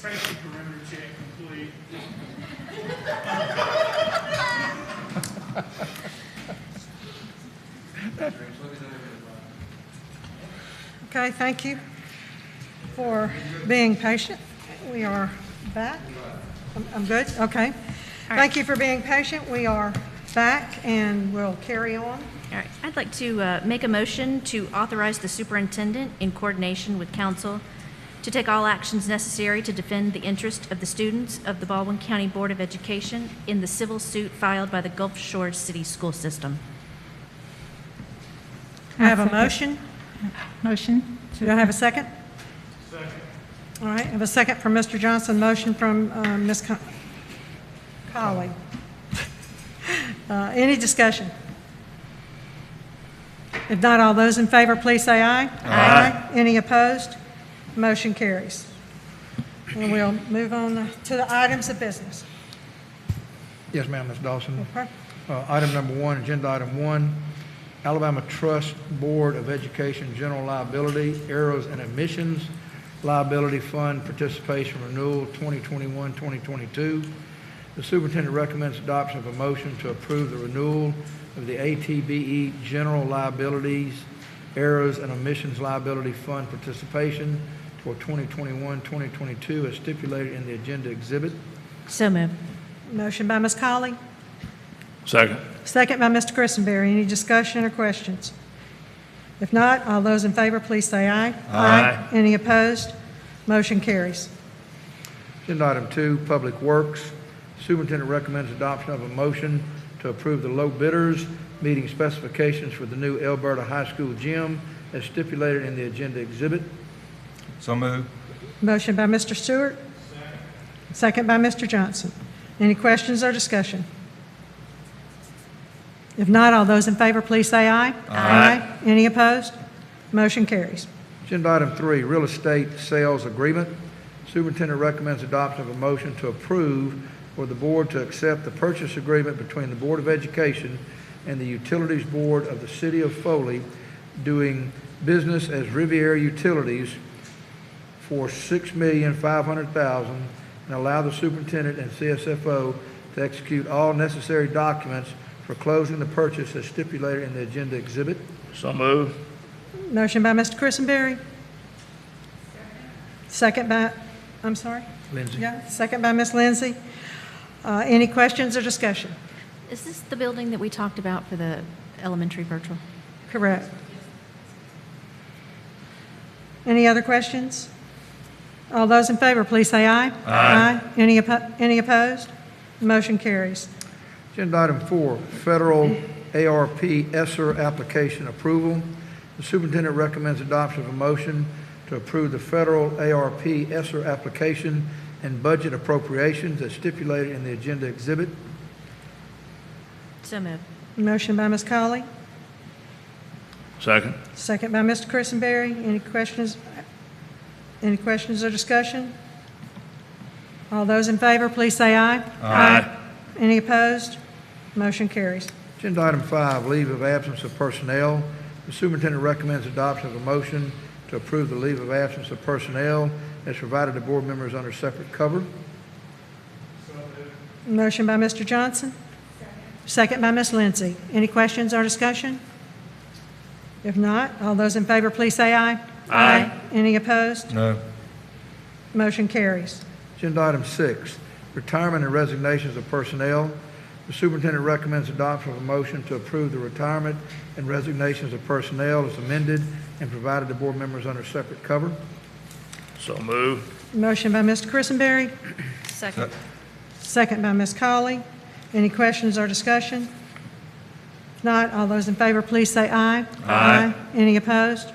Safety perimeter check complete. Okay, thank you for being patient. We are back. I'm good? Okay. Thank you for being patient. We are back and we'll carry on. All right, I'd like to make a motion to authorize the superintendent, in coordination with council, to take all actions necessary to defend the interest of the students of the Baldwin County Board of Education in the civil suit filed by the Gulf Shores City School System. I have a motion. Motion. Do I have a second? Second. All right, I have a second from Mr. Johnson, motion from Ms. Colley. Any discussion? If not, all those in favor, please say aye. Aye. Any opposed? Motion carries. And we'll move on to the items of business. Yes, ma'am, Ms. Dawson. Okay. Item number one, agenda item 1, Alabama Trust Board of Education General Liability, Errors and Omissions Liability Fund Participation Renewal 2021-2022. The superintendent recommends adoption of a motion to approve the renewal of the ATBE General Liabilities, Errors and Omissions Liability Fund Participation for 2021-2022 as stipulated in the agenda exhibit. So moved. Motion by Ms. Colley, Second. second by Mr. Christenberry. Any discussion or questions? If not, all those in favor, please say aye. Aye. Any opposed? Motion carries. Agenda item 2, Public Works. Superintendent recommends adoption of a motion to approve the low bidders meeting specifications for the new Alberta High School gym as stipulated in the agenda exhibit. So moved. Motion by Mr. Stewart. Second by Mr. Johnson. Any questions or discussion? If not, all those in favor, please say aye. Aye. Any opposed? Motion carries. Agenda item 3, Real Estate Sales Agreement. Superintendent recommends adoption of a motion to approve for the board to accept the purchase agreement between the Board of Education and the Utilities Board of the City of Foley doing business as Riviera Utilities for $6,500,000 and allow the superintendent and CSFO to execute all necessary documents for closing the purchase as stipulated in the agenda exhibit. So moved. Motion by Mr. Christenberry. Second by, I'm sorry? Lindsay. Yeah, second by Ms. Lindsay. Any questions or discussion? Is this the building that we talked about for the elementary virtual? Correct. Any other questions? All those in favor, please say aye. Aye. Any opposed? Motion carries. Agenda item 4, Federal ARP ESSER application approval. The superintendent recommends adoption of a motion to approve the Federal ARP ESSER application and budget appropriations as stipulated in the agenda exhibit. So moved. Motion by Ms. Colley, Second. second by Mr. Christenberry. Any questions? Any questions or discussion? All those in favor, please say aye. Aye. Any opposed? Motion carries. Agenda item 5, leave of absence of personnel. The superintendent recommends adoption of a motion to approve the leave of absence of personnel as provided to board members under separate cover. Motion by Mr. Johnson, second by Ms. Lindsay. Any questions or discussion? If not, all those in favor, please say aye. Aye. Any opposed? No. Motion carries. Agenda item 6, retirement and resignations of personnel. The superintendent recommends adoption of a motion to approve the retirement and resignations of personnel as amended and provided to board members under separate cover. So moved. Motion by Mr. Christenberry, Second. second by Ms. Colley. Any questions or discussion? If not, all those in favor, please say aye. Aye. Any opposed?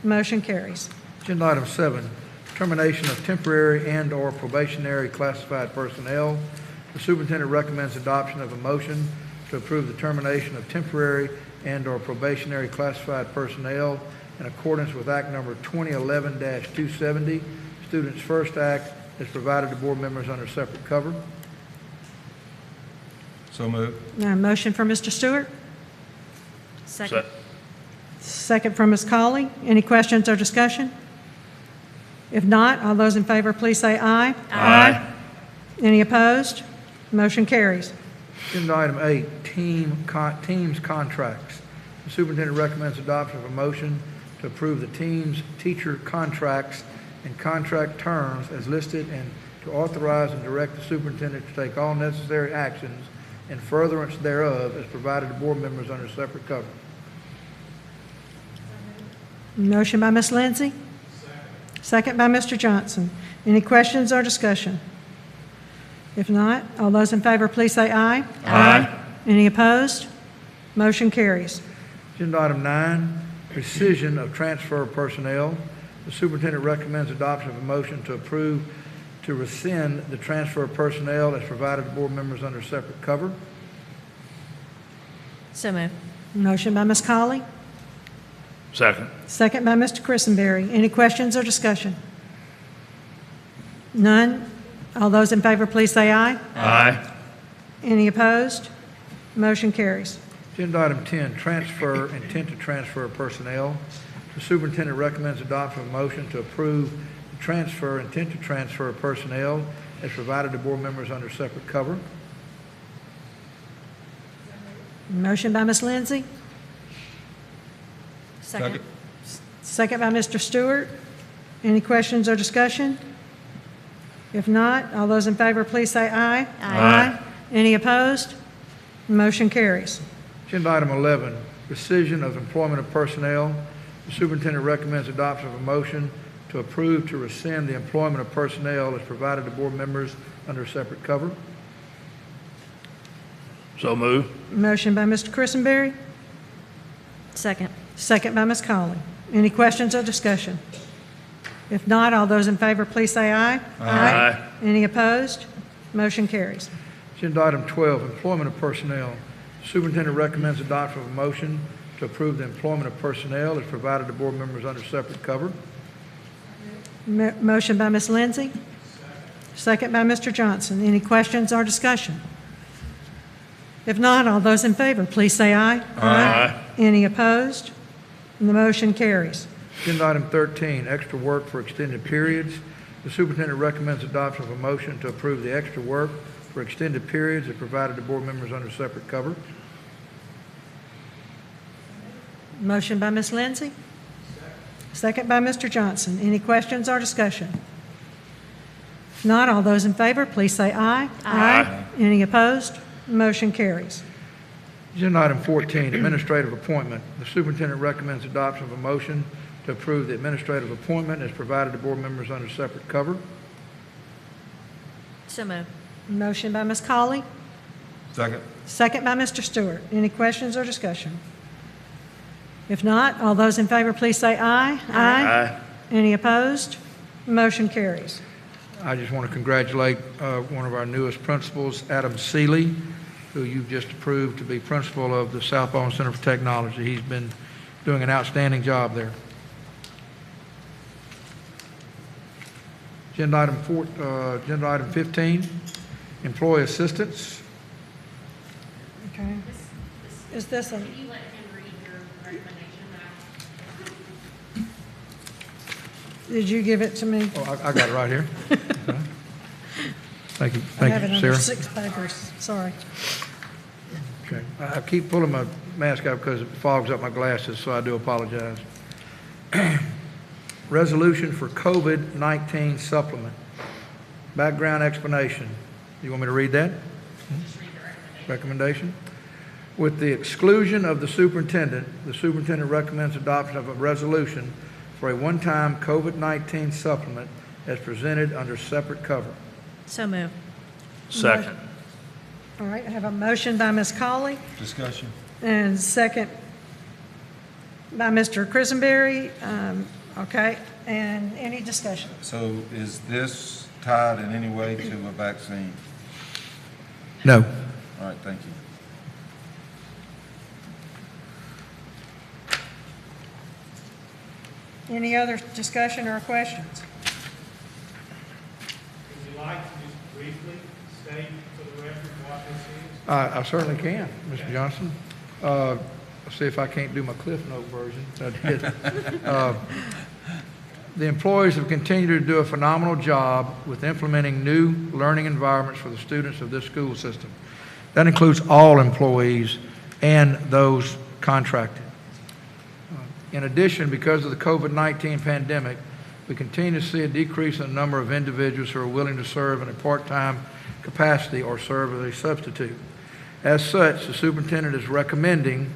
Motion carries. Agenda item 7, termination of temporary and/or probationary classified personnel. The superintendent recommends adoption of a motion to approve the termination of temporary and/or probationary classified personnel in accordance with Act Number 2011-270, Students First Act, as provided to board members under separate cover. So moved. Now, motion for Mr. Stewart, Second. second from Ms. Colley. Any questions or discussion? If not, all those in favor, please say aye. Aye. Any opposed? Motion carries. Agenda item 8, teams contracts. The superintendent recommends adoption of a motion to approve the team's teacher contracts and contract terms as listed and to authorize and direct the superintendent to take all necessary actions in furtherance thereof as provided to board members under separate cover. Motion by Ms. Lindsay. Second by Mr. Johnson. Any questions or discussion? If not, all those in favor, please say aye. Aye. Any opposed? Motion carries. Agenda item 9, rescission of transfer of personnel. The superintendent recommends adoption of a motion to approve to rescind the transfer of personnel as provided to board members under separate cover. So moved. Motion by Ms. Colley. Second. Second by Mr. Christenberry. Any questions or discussion? None. All those in favor, please say aye. Aye. Any opposed? Motion carries. Agenda item 10, transfer, intent to transfer of personnel. The superintendent recommends adoption of a motion to approve the transfer, intent to transfer of personnel as provided to board members under separate cover. Motion by Ms. Lindsay. Second. Second by Mr. Stewart. Any questions or discussion? If not, all those in favor, please say aye. Aye. Any opposed? Motion carries. Agenda item 11, rescission of employment of personnel. The superintendent recommends adoption of a motion to approve to rescind the employment of personnel as provided to board members under separate cover. So move. Motion by Mr. Christenberry. Second. Second by Ms. Colley. Any questions or discussion? If not, all those in favor, please say aye. Aye. Any opposed? Motion carries. Agenda item 12, employment of personnel. Superintendent recommends adoption of a motion to approve the employment of personnel as provided to board members under separate cover. Motion by Ms. Lindsay. Second by Mr. Johnson. Any questions or discussion? If not, all those in favor, please say aye. Aye. Any opposed? And the motion carries. Agenda item 13, extra work for extended periods. The superintendent recommends adoption of a motion to approve the extra work for extended periods as provided to board members under separate cover. Motion by Ms. Lindsay. Second by Mr. Johnson. Any questions or discussion? If not, all those in favor, please say aye. Aye. Any opposed? Motion carries. Agenda item 14, administrative appointment. The superintendent recommends adoption of a motion to approve the administrative appointment as provided to board members under separate cover. So moved. Motion by Ms. Colley. Second. Second by Mr. Stewart. Any questions or discussion? If not, all those in favor, please say aye. Aye. Any opposed? Motion carries. I just want to congratulate one of our newest principals, Adam Seeley, who you've just approved to be principal of the South Baldwin Center for Technology. He's been doing an outstanding job there. Agenda item 15, employee assistance. Okay. Is this a, Can you let him read your recommendation now? did you give it to me? Oh, I got it right here. Okay. Thank you, I have it thank you, under Sarah. 6 papers. Sorry. Okay. I keep pulling my mask out because it fogs up my glasses, so I do apologize. Resolution for COVID-19 supplement. Background explanation. You want me to read that? Just read the Recommendation? recommendation. With the exclusion of the superintendent recommends adoption of a resolution for a one-time COVID-19 supplement as presented under separate cover. So moved. Second. All right, I have a motion by Ms. Colley Discussion. and second by Mr. Christenberry. Okay, and any discussion? So is this tied in any way to a vaccine? No. All right, thank you. Any other discussion or questions? Would you like to just briefly state for the record what this is? I certainly can, Mr. Johnson. I'll see if I can't do my Cliff Note version. I did. The employees have continued to do a phenomenal job with implementing new learning environments for the students of this school system. That includes all employees and those contracted. In addition, because of the COVID-19 pandemic, we continue to see a decrease in the number of individuals who are willing to serve in a part-time capacity or serve as a substitute. As such, the superintendent is recommending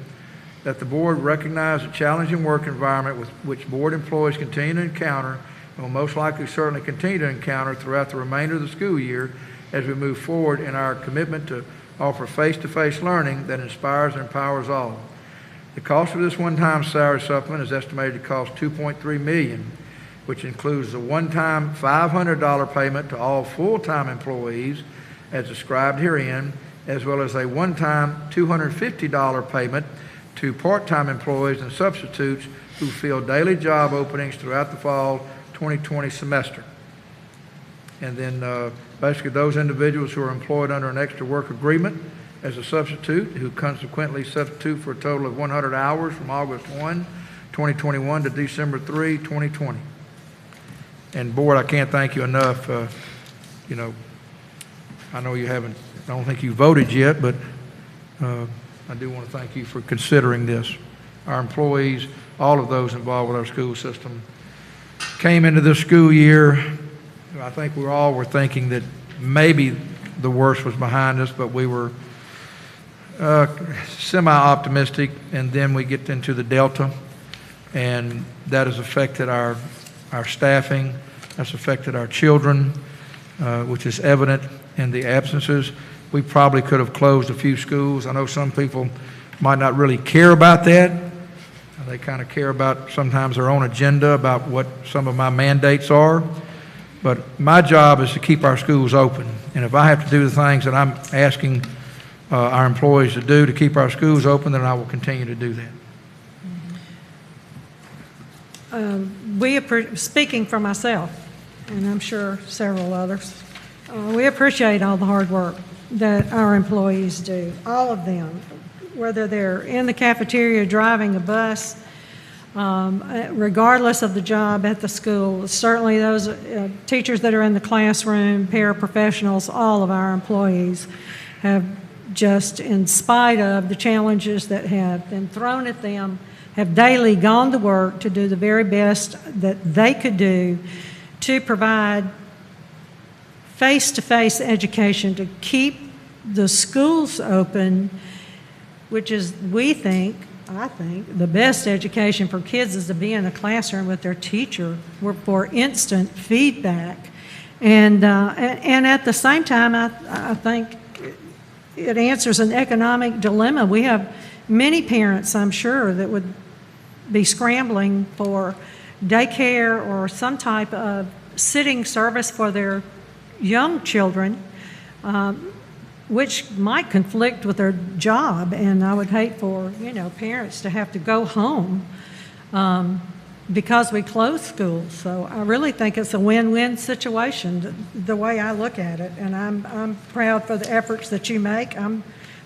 that the board recognize the challenging work environment with which board employees continue to encounter and will most likely certainly continue to encounter throughout the remainder of the school year as we move forward in our commitment to offer face-to-face learning that inspires and empowers all. The cost of this one-time salary supplement is estimated to cost $2.3 million, which includes the one-time $500 payment to all full-time employees as described herein, as well as a one-time $250 payment to part-time employees and substitutes who fill daily job openings throughout the fall 2020 semester. And then basically those individuals who are employed under an extra work agreement as a substitute, who consequently substitute for a total of 100 hours from August 1, 2021 to December 3, 2020. And board, I can't thank you enough. You know, I know you haven't, I don't think you voted yet, but I do want to thank you for considering this. Our employees, all of those involved with our school system, came into this school year. I think we all were thinking that maybe the worst was behind us, but we were semi-optimistic, and then we get into the Delta, and that has affected our staffing, that's affected our children, which is evident in the absences. We probably could have closed a few schools. I know some people might not really care about that. They kind of care about sometimes their own agenda about what some of my mandates are. But my job is to keep our schools open. And if I have to do the things that I'm asking our employees to do to keep our schools open, then I will continue to do that. Speaking for myself, and I'm sure several others, we appreciate all the hard work that our employees do, all of them, whether they're in the cafeteria driving a bus, regardless of the job at the school. Certainly those teachers that are in the classroom, paraprofessionals, all of our employees have just, in spite of the challenges that have been thrown at them, have daily gone to work to do the very best that they could do to provide face-to-face education, to keep the schools open, which is, I think, the best education for kids is to be in a classroom with their teacher for instant feedback. And at the same time, I think it answers an economic dilemma. We have many parents, I'm sure, that would be scrambling for daycare or some type of sitting service for their young children, which might conflict with their job. And I would hate for, parents to have to go home because we close schools. So I really think it's a win-win situation, the way I look at it. And I'm proud for the efforts that you make. I'm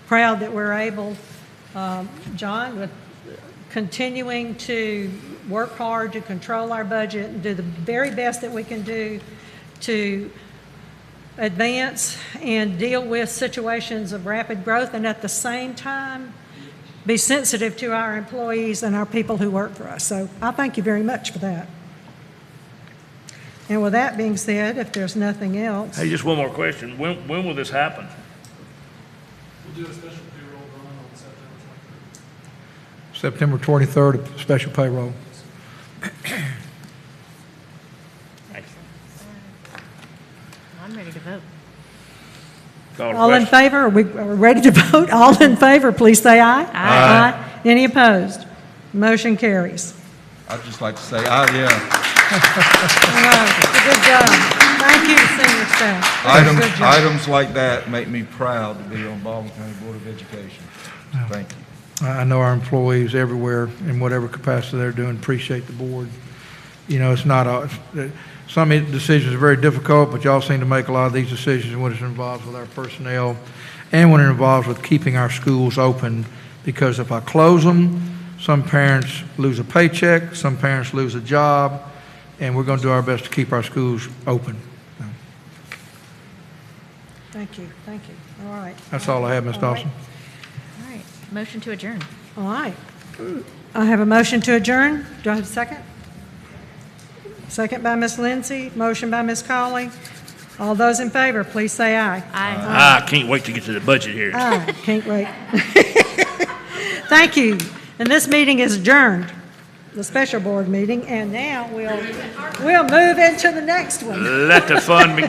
proud that we're able, John, with continuing to work hard to control our budget and do the very best that we can do to advance and deal with situations of rapid growth, and at the same time be sensitive to our employees and our people who work for us. So I thank you very much for that. And with that being said, if there's nothing else. Hey, just one more question. When will this happen? We'll do a special payroll run on September 23rd. September 23rd, special payroll. I'm ready to vote. Call the All in question. favor? Are we ready to vote? All in favor, please say aye. Aye. Any opposed? Motion carries. I'd just like to say, yeah. All right. Good job. Thank you, senior staff. Good job. Items like that make me proud to be on Baldwin County Board of Education. Thank you. I know our employees everywhere, in whatever capacity they're doing, appreciate the board. It's not some decisions are very difficult, but y'all seem to make a lot of these decisions when it's involved with our personnel and when it involves with keeping our schools open. Because if I close them, some parents lose a paycheck, some parents lose a job, and we're going to do our best to keep our schools open. Thank you, thank you. All right. That's all I have, Ms. All right. Dawson. All right, motion to adjourn. All right. I have a motion to adjourn. Do I have a second? Second by Ms. Lindsay, motion by Ms. Colley. All those in favor, please say aye. Aye. I can't wait to get to the budget here. Aye, can't wait. Thank you. And this meeting is adjourned, the special board meeting, and now we'll move into the next one. Let the fun begin.